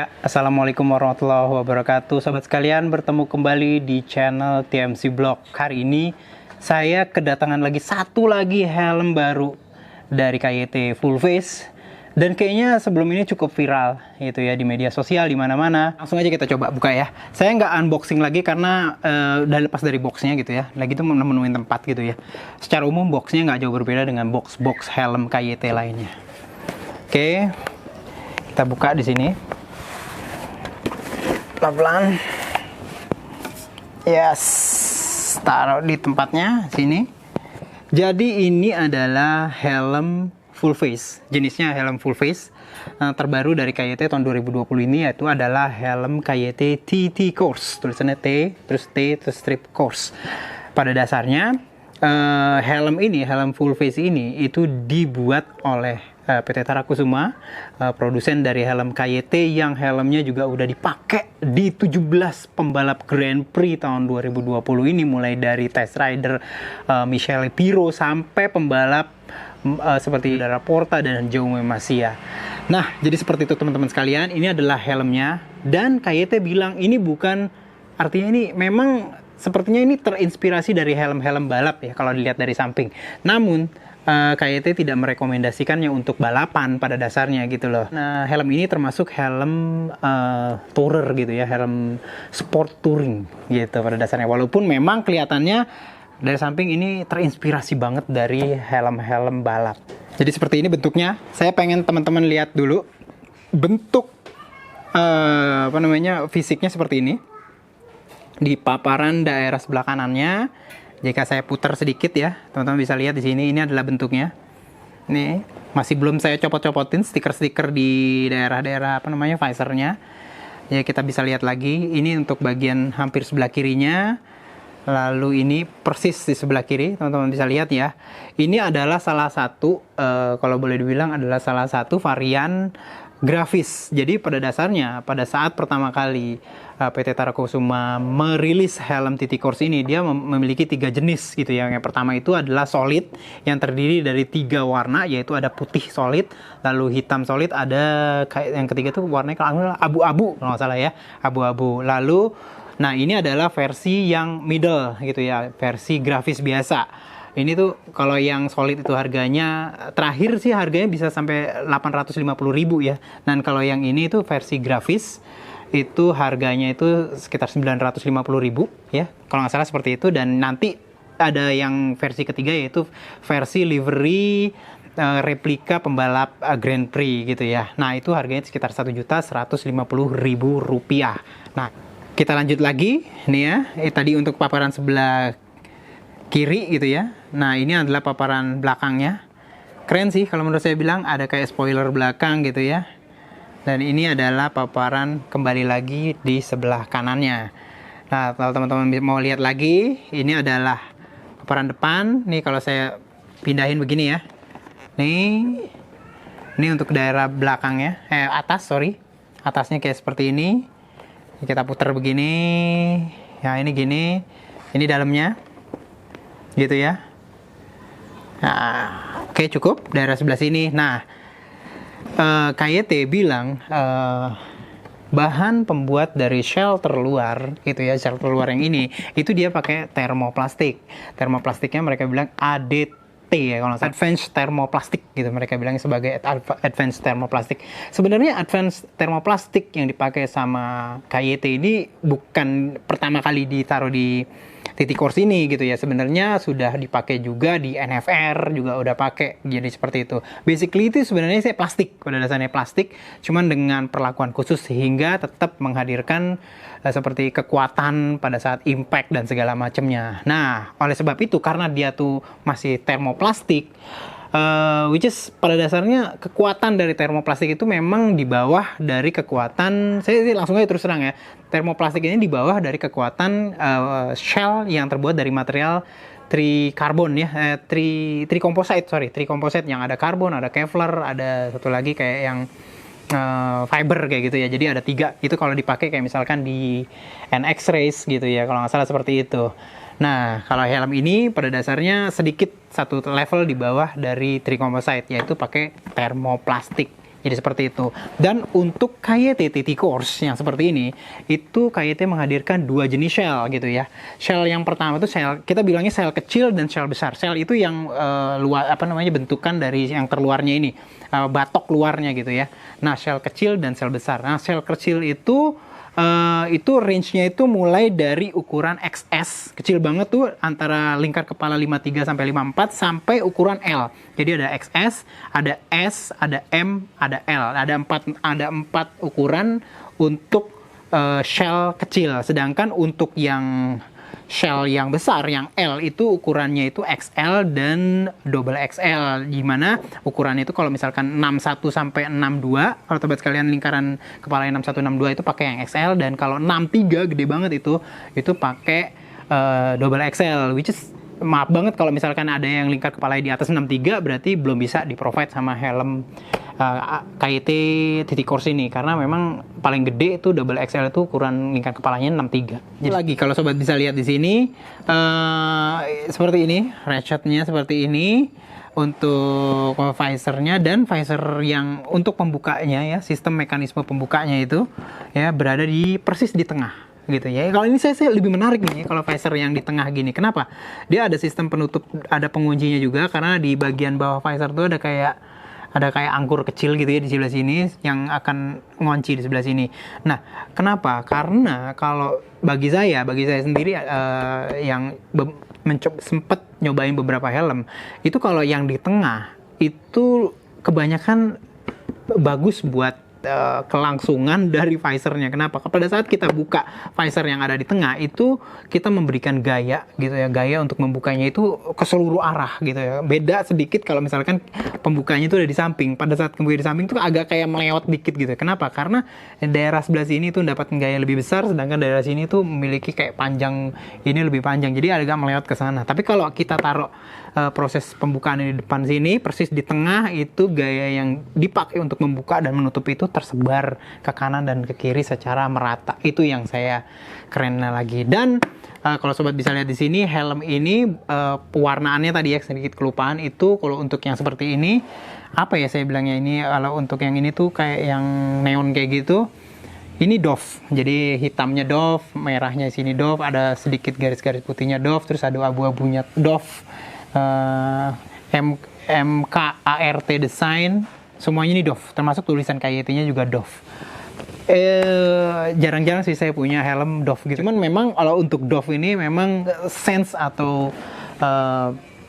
Ya, Assalamualaikum warahmatullahi wabarakatuh. Sobat sekalian, bertemu kembali di channel TMC Blog. Hari ini saya kedatangan satu lagi helm baru dari KYT Full Face. Dan kayaknya sebelum ini cukup viral gitu ya di media sosial di mana-mana. Langsung aja kita coba buka ya. Saya nggak unboxing lagi karena udah lepas dari boxnya gitu ya. Lagi itu menemuin tempat gitu ya. Secara umum boxnya nggak jauh berbeda dengan box helm KYT lainnya. Oke, kita buka di sini. Pelan-pelan. Yes, taruh di tempatnya sini. Jadi ini adalah helm full face, jenisnya helm full face terbaru dari KYT tahun 2020 ini, yaitu adalah helm KYT TT Course, tulisannya T terus strip Course. Pada dasarnya helm full face ini itu dibuat oleh PT Tarakusuma, produsen dari helm KYT yang helmnya juga udah dipakai di 17 pembalap Grand Prix tahun 2020 ini, mulai dari test rider Michele Pirro sampai pembalap seperti Dara Porta dan Jaume Masia. Nah, jadi seperti itu teman-teman sekalian, ini adalah helmnya dan KYT bilang ini bukan, artinya ini memang sepertinya ini terinspirasi dari helm-helm balap ya kalau dilihat dari samping. Namun KYT tidak merekomendasikannya untuk balapan pada dasarnya gitu loh. Nah, helm ini termasuk helm tourer gitu ya, helm sport touring gitu pada dasarnya. Walaupun memang kelihatannya dari samping ini terinspirasi banget dari helm-helm balap. Jadi seperti ini bentuknya. Saya pengen teman-teman lihat dulu bentuk fisiknya seperti ini. Di paparan daerah sebelah kanannya, jika saya putar sedikit ya, teman-teman bisa lihat di sini, ini adalah bentuknya. Ini masih belum saya copot-copotin stiker-stiker di daerah-daerah visornya. Ya, kita bisa lihat lagi. Ini untuk bagian hampir sebelah kirinya. Lalu ini persis di sebelah kiri, teman-teman bisa lihat ya. Ini adalah salah satu, kalau boleh dibilang adalah salah satu varian grafis. Jadi pada dasarnya, pada saat pertama kali PT Tarakusuma merilis helm TT Course ini, dia memiliki 3 jenis gitu ya. Yang pertama itu adalah solid, yang terdiri dari 3 warna, yaitu ada putih solid, lalu hitam solid, ada yang ketiga tuh warnanya abu-abu kalau nggak salah ya, abu-abu. Lalu, nah ini adalah versi yang middle gitu ya, versi grafis biasa. Ini tuh kalau yang solid itu harganya, terakhir sih harganya bisa sampai 850.000 ya. Dan kalau yang ini itu versi grafis, itu harganya itu sekitar 950.000 ya. Kalau nggak salah seperti itu. Dan nanti ada yang versi ketiga, yaitu versi livery replika pembalap Grand Prix gitu ya. Nah itu harganya sekitar 1.150.000 rupiah. Nah kita lanjut lagi nih ya. Tadi untuk paparan sebelah kiri gitu ya. Nah ini adalah paparan belakangnya. Keren sih kalau menurut saya bilang, ada kayak spoiler belakang gitu ya. Dan ini adalah paparan kembali lagi di sebelah kanannya. Nah kalau teman-teman mau lihat lagi, ini adalah paparan depan. Nih kalau saya pindahin begini ya. Ini untuk daerah belakangnya, atasnya kayak seperti ini. Kita putar begini. Ya ini gini. Ini dalamnya. Gitu ya. Nah, oke cukup daerah sebelah sini. Nah, KYT bilang bahan pembuat dari shell terluar gitu ya, shell terluar yang ini itu dia pakai termoplastik. Termoplastiknya mereka bilang ADT ya, kalau advanced thermoplastic gitu mereka bilang sebagai advanced thermoplastic. Sebenarnya advanced thermoplastic yang dipakai sama KYT ini bukan pertama kali ditaruh di TT Course ini gitu ya. Sebenarnya sudah dipakai juga di NFR, juga udah pakai, jadi seperti itu. Basically itu sebenarnya plastik, pada dasarnya plastik, cuman dengan perlakuan khusus sehingga tetap menghadirkan seperti kekuatan pada saat impact dan segala macamnya. Nah, oleh sebab itu karena dia tuh masih termoplastik, which is pada dasarnya kekuatan dari termoplastik itu memang di bawah dari kekuatan, saya langsung aja terus terang ya, termoplastik ini di bawah dari kekuatan shell yang terbuat dari material tricarbon ya, tricomposite yang ada karbon, ada Kevlar, ada satu lagi kayak yang fiber kayak gitu ya. Jadi ada 3 itu kalau dipakai kayak misalkan di NX Race gitu ya, kalau nggak salah seperti itu. Nah, kalau helm ini pada dasarnya sedikit satu level di bawah dari tricomposite, yaitu pakai termoplastik Jadi seperti itu. Dan untuk KYT TT Course yang seperti ini, itu KYT menghadirkan dua jenis shell gitu ya. Shell yang pertama itu shell, kita bilangnya shell kecil dan shell besar. Shell itu yang luar bentukan dari yang terluarnya ini, batok luarnya gitu ya. Nah, shell kecil dan shell besar. Nah, shell kecil itu range-nya itu mulai dari ukuran XS, kecil banget tuh, antara lingkar kepala 53 sampai 54 sampai ukuran L. Jadi ada XS, ada S, ada M, ada L. Ada empat ukuran untuk shell kecil. Sedangkan untuk yang shell yang besar, yang L itu ukurannya itu XL dan double XL, dimana ukurannya itu kalau misalkan 61 sampai 62, kalau sobat sekalian lingkaran kepala 61 62 itu pakai yang XL, dan kalau 63 gede banget itu pakai double XL, which is maaf banget kalau misalkan ada yang lingkar kepala di atas 63 berarti belum bisa di provide sama helm KYT TT Course ini, karena memang paling gede itu double XL itu ukuran lingkar kepalanya 63. Jadi lagi kalau sobat bisa lihat di sini seperti ini, ratchetnya seperti ini untuk visornya, dan visor yang untuk pembukanya ya, sistem mekanisme pembukanya itu ya berada di persis di tengah gitu ya. Kalau ini saya lebih menarik nih kalau visor yang di tengah gini. Kenapa? Dia ada sistem penutup, ada penguncinya juga, karena di bagian bawah visor itu ada kayak angkur kecil gitu ya di sebelah sini yang akan ngunci di sebelah sini. Nah, kenapa? Karena kalau bagi saya sendiri yang sempat nyobain beberapa helm, itu kalau yang di tengah itu kebanyakan bagus buat kelangsungan dari visornya. Kenapa? Pada saat kita buka visor yang ada di tengah itu kita memberikan gaya gitu ya, gaya untuk membukanya itu ke seluruh arah gitu ya. Beda sedikit kalau misalkan pembukanya itu ada di samping. Pada saat kemudian di samping itu agak kayak melewat dikit gitu. Kenapa? Karena daerah sebelah sini itu dapat gaya lebih besar, sedangkan daerah sini itu memiliki kayak panjang, ini lebih panjang, jadi agak melewat ke sana. Tapi kalau kita taruh proses pembukaan di depan sini, persis di tengah, itu gaya yang dipakai untuk membuka dan menutup itu tersebar ke kanan dan ke kiri secara merata. Itu yang saya kerennya lagi. Dan kalau sobat bisa lihat di sini, helm ini pewarnaannya tadi ya sedikit kelupaan, itu kalau untuk yang seperti ini, apa ya saya bilangnya ini, kalau untuk yang ini tuh kayak yang neon kayak gitu, ini doff. Jadi hitamnya doff, merahnya sini doff, ada sedikit garis-garis putihnya doff, terus ada abu-abunya doff. MKART Design, semuanya ini doff, termasuk tulisan KYT-nya juga doff. Jarang-jarang sih saya punya helm doff gitu. Cuman memang kalau untuk doff ini memang sense atau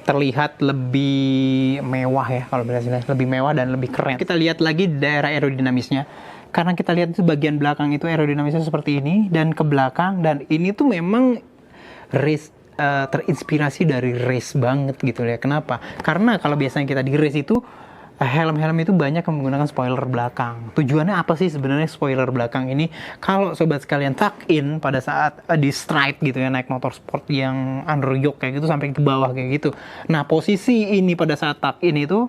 terlihat lebih mewah ya, kalau biasanya lebih mewah dan lebih keren. Kita lihat lagi daerah aerodinamisnya. Karena kita lihat itu bagian belakang itu aerodinamisnya seperti ini, dan ke belakang, dan ini tuh memang terinspirasi dari race banget gitu ya. Kenapa? Karena kalau biasanya kita di race itu helm-helm itu banyak yang menggunakan spoiler belakang. Tujuannya apa sih sebenarnya spoiler belakang ini? Kalau sobat sekalian tuck in pada saat di stride gitu ya, naik motor sport yang under yoke kayak gitu sampai ke bawah kayak gitu. Nah, posisi ini pada saat tuck in itu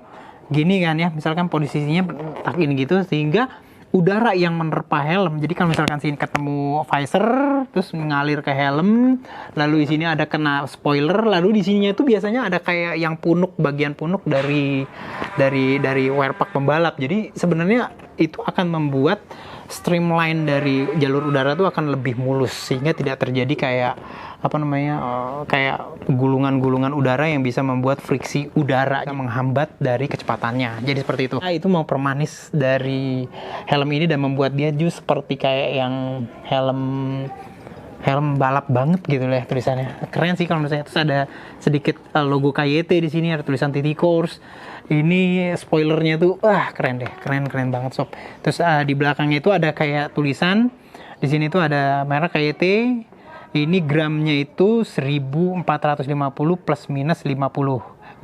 gini kan ya, misalkan posisinya tuck in gitu sehingga udara yang menerpa helm. Jadi kalau misalkan sini ketemu visor, terus mengalir ke helm, lalu di sini ada kena spoiler, lalu di sininya itu biasanya ada kayak yang punuk, bagian punuk dari wearpack pembalap. Jadi sebenarnya itu akan membuat streamline dari jalur udara itu akan lebih mulus, sehingga tidak terjadi kayak kayak gulungan-gulungan udara yang bisa membuat friksi udara yang menghambat dari kecepatannya. Jadi seperti itu. Nah, itu mau permanis dari helm ini dan membuat dia just seperti kayak yang helm balap banget gitu lah tulisannya. Keren sih kalau menurut saya. Terus ada sedikit logo KYT di sini, ada tulisan TT Course. Ini spoilernya tuh keren deh, keren banget sob. Terus di belakangnya itu ada kayak tulisan, di sini tuh ada merek KYT. Ini gramnya itu 1450 plus minus 50,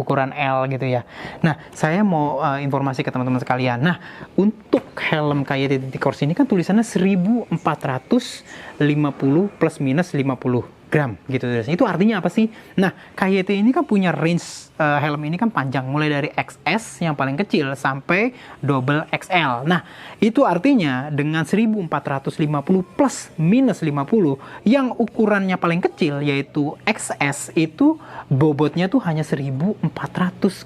ukuran L gitu ya. Nah, saya mau informasi ke teman-teman sekalian. Nah, untuk helm KYT TT Course ini kan tulisannya 1450 plus minus 50 gram gitu. Itu artinya apa sih? Nah, KYT ini kan punya range helm ini kan panjang, mulai dari XS yang paling kecil sampai double XL. Nah, itu artinya dengan 1450 plus minus 50 yang ukurannya paling kecil yaitu XS itu bobotnya tuh hanya 1400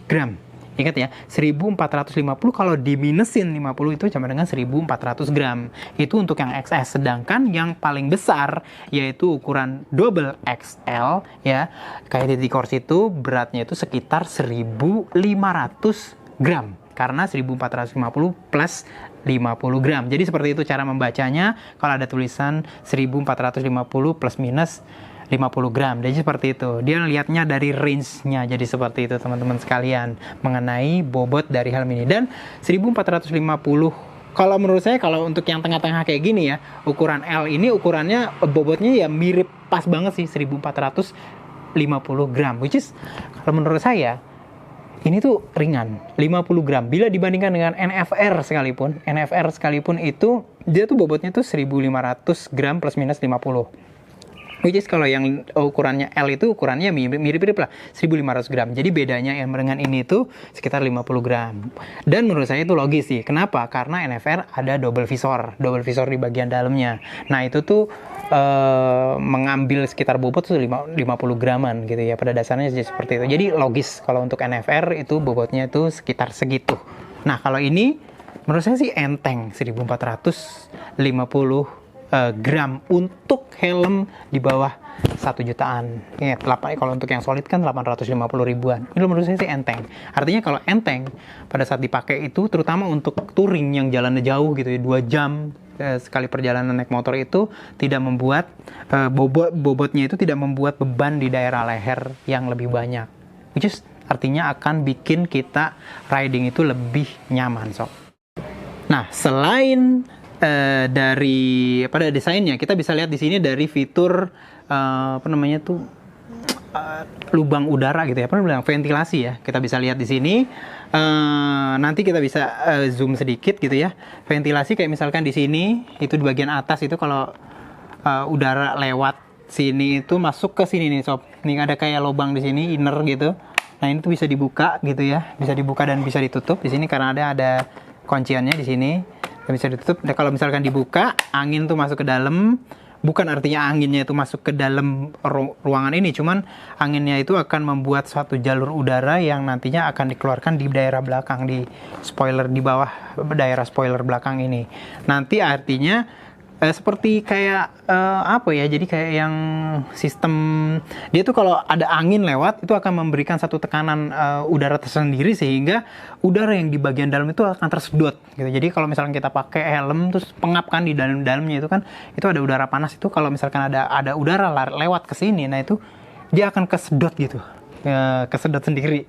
gram. Ingat ya, 1450 kalau diminusin 50 itu sama dengan 1400 gram. Itu untuk yang XS. Sedangkan yang paling besar yaitu ukuran double XL ya, kayak Titik Course itu beratnya itu sekitar 1500 gram. Karena 1450 plus 50 gram. Jadi seperti itu cara membacanya. Kalau ada tulisan 1450 plus minus 50 gram. Jadi seperti itu. Dia lihatnya dari range-nya. Jadi seperti itu teman-teman sekalian. Mengenai bobot dari helm ini. Dan 1450. Kalau menurut saya kalau untuk yang tengah-tengah kayak gini ya. Ukuran L ini ukurannya bobotnya ya mirip pas banget sih. 1450 gram. Which is kalau menurut saya ini tuh ringan, 50 gram. Bila dibandingkan dengan NFR sekalipun itu dia tuh bobotnya tuh 1500 gram plus minus 50. Which is kalau yang ukurannya L itu ukurannya mirip-mirip lah, 1500 gram. Jadi bedanya yang dengan ini tuh sekitar 50 gram. Dan menurut saya itu logis sih. Kenapa? Karena NFR ada double visor di bagian dalamnya. Nah itu tuh mengambil sekitar bobot tuh 50 graman gitu ya. Pada dasarnya seperti itu. Jadi logis kalau untuk NFR itu bobotnya itu sekitar segitu. Nah kalau ini menurut saya sih enteng, 1450 gram untuk helm di bawah 1 jutaan. Ingat, kalau untuk yang solid kan 850 ribuan. Ini menurut saya sih enteng. Artinya kalau enteng pada saat dipakai itu terutama untuk touring yang jalannya jauh gitu ya, 2 jam sekali perjalanan naik motor itu tidak membuat bobotnya itu tidak membuat beban di daerah leher yang lebih banyak. Which is artinya akan bikin kita riding itu lebih nyaman sob. Nah, selain dari pada desainnya kita bisa lihat di sini dari fitur lubang udara gitu ya, ventilasi ya. Kita bisa lihat di sini. Nanti kita bisa zoom sedikit gitu ya. Ventilasi kayak misalkan di sini itu di bagian atas itu kalau udara lewat sini itu masuk ke sini nih sob. Ini ada kayak lubang di sini inner gitu. Nah ini tuh bisa dibuka gitu ya, bisa dibuka dan bisa ditutup di sini karena ada kunciannya di sini. Bisa ditutup. Nah, kalau misalkan dibuka, angin tuh masuk ke dalam. Bukan artinya anginnya itu masuk ke dalam ruangan ini, cuman anginnya itu akan membuat suatu jalur udara yang nantinya akan dikeluarkan di daerah belakang, di spoiler di bawah daerah spoiler belakang ini. Nanti artinya seperti kayak jadi kayak yang sistem dia tuh kalau ada angin lewat itu akan memberikan satu tekanan udara tersendiri sehingga udara yang di bagian dalam itu akan tersedot gitu. Jadi kalau misalkan kita pakai helm terus pengap kan di dalamnya itu kan itu ada udara panas, itu kalau misalkan ada udara lewat ke sini, nah itu dia akan kesedot gitu. Kesedot sendiri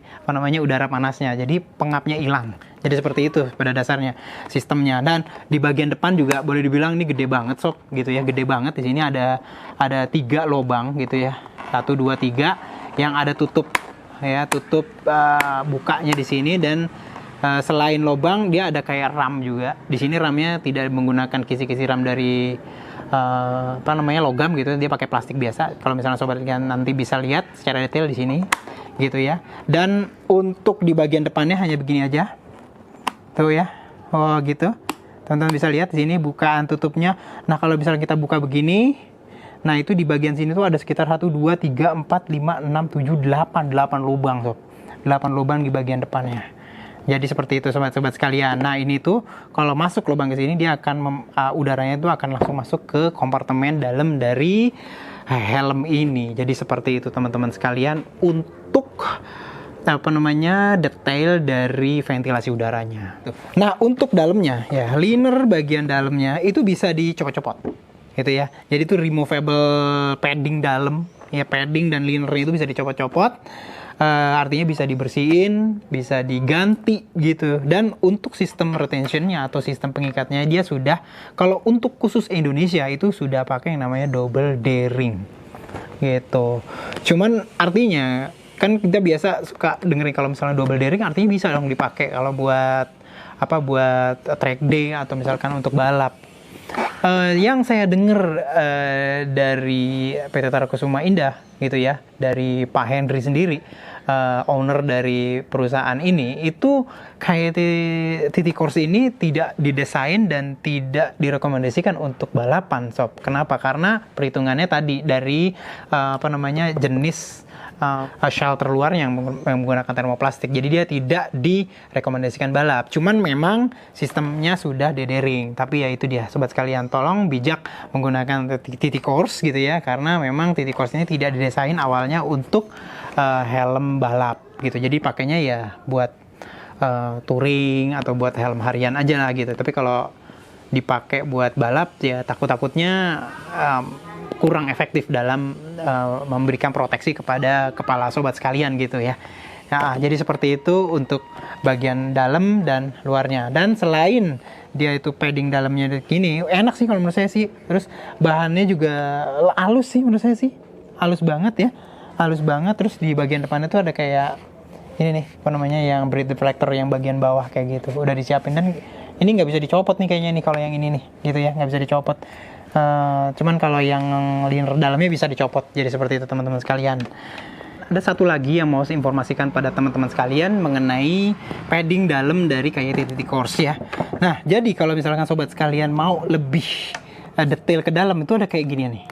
udara panasnya, jadi pengapnya hilang. Jadi seperti itu pada dasarnya sistemnya. Dan di bagian depan juga boleh dibilang ini gede banget sob gitu ya, gede banget. Di sini ada 3 lubang gitu ya, 1, 2, 3 yang ada tutup ya, bukanya di sini. Dan selain lubang dia ada kayak ram juga di sini. Ramnya tidak menggunakan kisi-kisi ram dari logam gitu, dia pakai plastik biasa. Kalau misalnya sobat nanti bisa lihat secara detail di sini gitu ya. Dan untuk di bagian depannya hanya begini aja tuh ya, gitu teman-teman bisa lihat di sini bukaan tutupnya. Nah kalau misalnya kita buka begini, nah itu di bagian sini tuh ada sekitar 1, 2, 3, 4, 5, 6, 7, 8 lubang sob, 8 lubang di bagian depannya. Jadi seperti itu sobat-sobat sekalian. Nah ini tuh kalau masuk lubang ke sini dia akan udaranya itu akan langsung masuk ke kompartemen dalam dari helm ini. Jadi seperti itu teman-teman sekalian untuk detail dari ventilasi udaranya. Nah untuk dalamnya ya, liner bagian dalamnya itu bisa dicopot-copot gitu ya. Jadi itu removable padding dalam ya, padding dan linernya itu bisa dicopot-copot. Artinya bisa dibersihin, bisa diganti gitu. Dan untuk sistem retentionnya atau sistem pengikatnya dia sudah, kalau untuk khusus Indonesia itu sudah pakai yang namanya double D-ring gitu. Cuman artinya kan kita biasa suka dengerin kalau misalnya double D-ring artinya bisa dong dipakai kalau buat track day atau misalkan untuk balap. Yang saya dengar dari PT Tarakusuma Indah gitu ya, dari Pak Henry sendiri, owner dari perusahaan ini, itu kayak Titik Course ini tidak didesain dan tidak direkomendasikan untuk balapan sob. Kenapa? Karena perhitungannya tadi dari jenis shelter luar yang menggunakan termoplastik. Jadi dia tidak direkomendasikan balap. Cuman memang sistemnya sudah dedering. Tapi ya itu dia, sobat sekalian, tolong bijak menggunakan TT Course gitu ya, karena memang TT Course ini tidak didesain awalnya untuk helm balap gitu. Jadi pakainya ya buat touring atau buat helm harian aja lah gitu. Tapi kalau dipakai buat balap ya takutnya kurang efektif dalam memberikan proteksi kepada kepala sobat sekalian gitu ya. Nah, jadi seperti itu untuk bagian dalam dan luarnya. Dan selain dia itu padding dalamnya gini, enak sih kalau menurut saya sih. Terus bahannya juga halus sih menurut saya sih. Halus banget ya. Halus banget. Terus di bagian depannya tuh ada kayak ini nih, apa namanya, yang breath deflector yang bagian bawah kayak gitu. Udah disiapin, dan ini nggak bisa dicopot nih kayaknya nih kalau yang ini nih, gitu ya, nggak bisa dicopot. Cuman kalau yang liner dalamnya bisa dicopot. Jadi seperti itu teman-teman sekalian. Ada satu lagi yang mau saya informasikan pada teman-teman sekalian mengenai padding dalam dari KYT TT Course ya. Nah, jadi kalau misalkan sobat sekalian mau lebih detail ke dalam, itu ada kayak gini nih.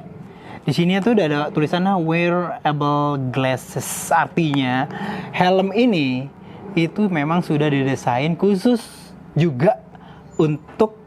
Di sini tuh udah ada tulisannya wearable glasses. Artinya helm ini itu memang sudah didesain khusus juga untuk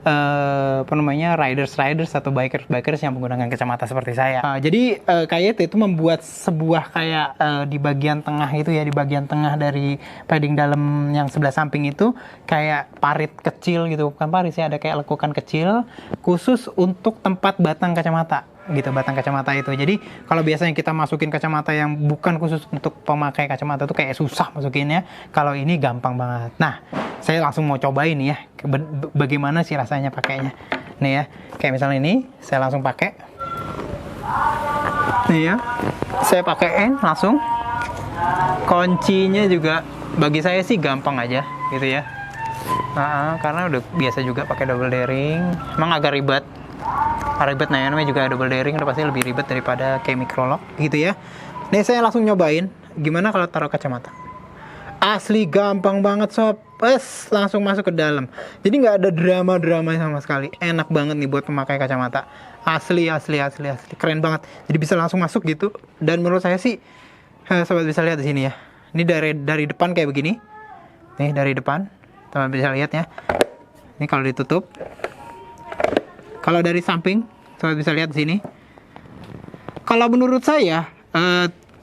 riders atau bikers yang menggunakan kacamata seperti saya. Jadi KYT itu membuat sebuah kayak di bagian tengah itu ya, di bagian tengah dari padding dalam yang sebelah samping itu kayak parit kecil gitu, bukan parit sih, ada kayak lekukan kecil khusus untuk tempat batang kacamata gitu, batang kacamata itu. Jadi kalau biasanya kita masukin kacamata yang bukan khusus untuk pemakai kacamata tuh kayak susah masukinnya, kalau ini gampang banget. Nah, saya langsung mau cobain ya bagaimana sih rasanya pakainya. Nih ya, kayak misalnya ini saya langsung pakai. Nih ya, saya pakein langsung. Kuncinya juga bagi saya sih gampang aja gitu ya. Karena udah biasa juga pakai double daring. Emang agak ribet. Nah, namanya juga double daring, udah pasti lebih ribet daripada kayak microlock gitu ya. Nih saya langsung nyobain gimana kalau taruh kacamata. Asli gampang banget sob, langsung masuk ke dalam. Jadi nggak ada drama sama sekali. Enak banget nih buat pemakai kacamata. Asli, keren banget. Jadi bisa langsung masuk gitu. Dan menurut saya sih, sobat bisa lihat di sini ya. Ini dari depan kayak begini. Nih dari depan, teman bisa lihat ya. Ini kalau ditutup. Kalau dari samping, sobat bisa lihat di sini. Kalau menurut saya,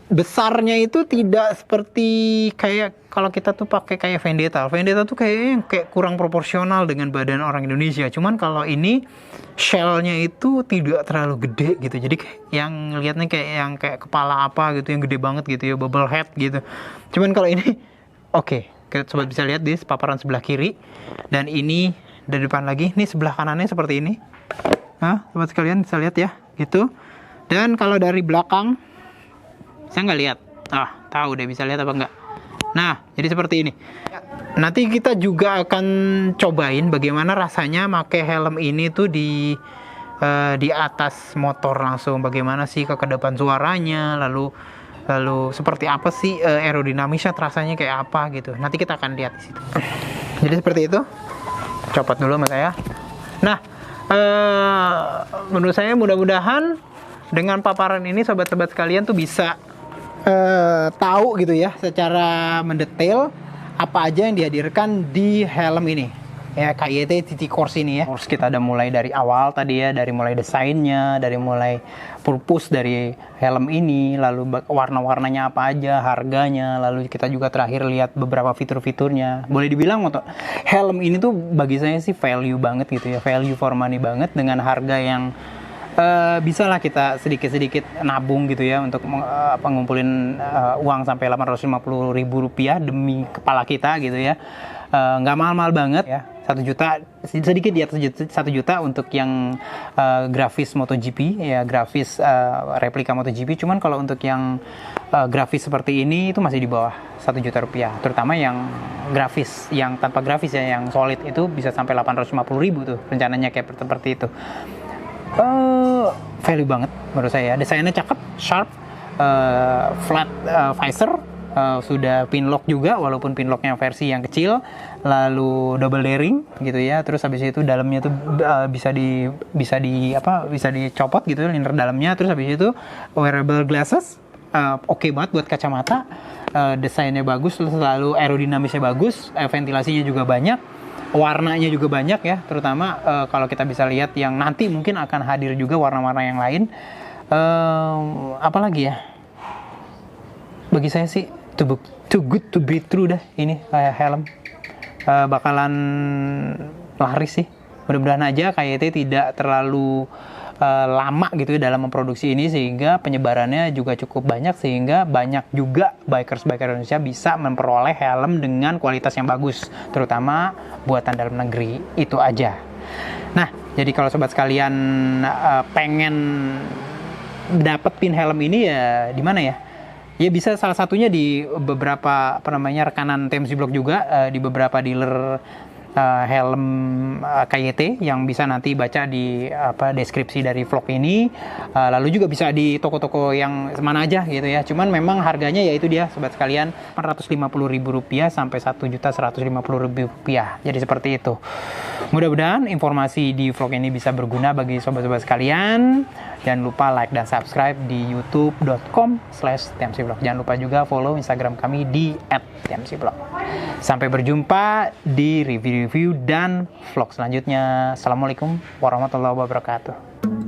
besarnya itu tidak seperti kayak kalau kita tuh pakai kayak Vendetta. Vendetta tuh kayak kurang proporsional dengan badan orang Indonesia. Cuman kalau ini shell-nya itu tidak terlalu gede gitu. Jadi yang lihatnya kayak kepala apa gitu, yang gede banget gitu ya, bubble head gitu. Cuman kalau ini oke. Sobat bisa lihat di paparan sebelah kiri, dan ini dari depan lagi. Nih sebelah kanannya seperti ini. Nah, sobat sekalian bisa lihat ya, gitu. Dan kalau dari belakang, saya nggak lihat. Tahu deh bisa lihat apa enggak. Nah, jadi seperti ini. Nanti kita juga akan cobain bagaimana rasanya pakai helm ini tuh di atas motor langsung. Bagaimana sih kekedapan suaranya, lalu seperti apa sih aerodinamisnya, rasanya kayak apa gitu. Nanti kita akan lihat di situ. Jadi seperti itu. Copot dulu sama saya. Nah, menurut saya mudah-mudahan dengan paparan ini sobat-sobat sekalian tuh bisa tahu gitu ya secara mendetail apa aja yang dihadirkan di helm ini ya, KYT TT Course ini ya. Course kita udah mulai dari awal tadi ya, dari mulai desainnya, dari mulai purpose dari helm ini, lalu warna-warnanya apa aja, harganya, lalu kita juga terakhir lihat beberapa fitur-fiturnya. Boleh dibilang untuk helm ini tuh bagi saya sih value banget gitu ya, value for money banget, dengan harga yang bisa lah kita sedikit-sedikit nabung gitu ya untuk ngumpulin uang sampai Rp850.000 demi kepala kita gitu ya. Nggak mahal-mahal banget ya, 1 juta, sedikit di atas 1 juta untuk yang grafis MotoGP ya, grafis replika MotoGP. Cuman kalau untuk yang grafis seperti ini itu masih di bawah 1 juta rupiah, terutama yang grafis, yang tanpa grafis ya, yang solid itu bisa sampai 850.000 tuh rencananya kayak seperti itu. Value banget menurut saya. Desainnya cakep, sharp, flat visor, sudah pinlock juga walaupun pinlocknya versi yang kecil, lalu double daring gitu ya. Terus habis itu dalamnya tuh bisa dicopot gitu liner dalamnya. Terus habis itu wearable glasses, oke banget buat kacamata. Desainnya bagus, selalu aerodinamisnya bagus, ventilasinya juga banyak, warnanya juga banyak ya, terutama kalau kita bisa lihat yang nanti mungkin akan hadir juga warna-warna yang lain. Apalagi ya, bagi saya sih too good to be true dah ini helm. Bakalan laris sih, mudah-mudahan aja KYT tidak terlalu lama gitu ya dalam memproduksi ini, sehingga penyebarannya juga cukup banyak, sehingga banyak juga biker Indonesia bisa memperoleh helm dengan kualitas yang bagus, terutama buatan dalam negeri. Itu aja. Nah, jadi kalau sobat sekalian pengen dapetin helm ini ya di mana ya? Ya bisa salah satunya di beberapa rekanan TMC Blog juga, di beberapa dealer helm KYT yang bisa nanti baca di deskripsi dari vlog ini. Lalu juga bisa di toko-toko yang mana aja gitu ya. Cuman memang harganya yaitu dia sobat sekalian Rp450.000 sampai Rp1.150.000. Jadi seperti itu. Mudah-mudahan informasi di vlog ini bisa berguna bagi sobat-sobat sekalian. Jangan lupa like dan subscribe di youtube.com/tmcvlog. Jangan lupa juga follow Instagram kami di @tmcvlog. Sampai berjumpa di review dan vlog selanjutnya. Assalamualaikum warahmatullahi wabarakatuh.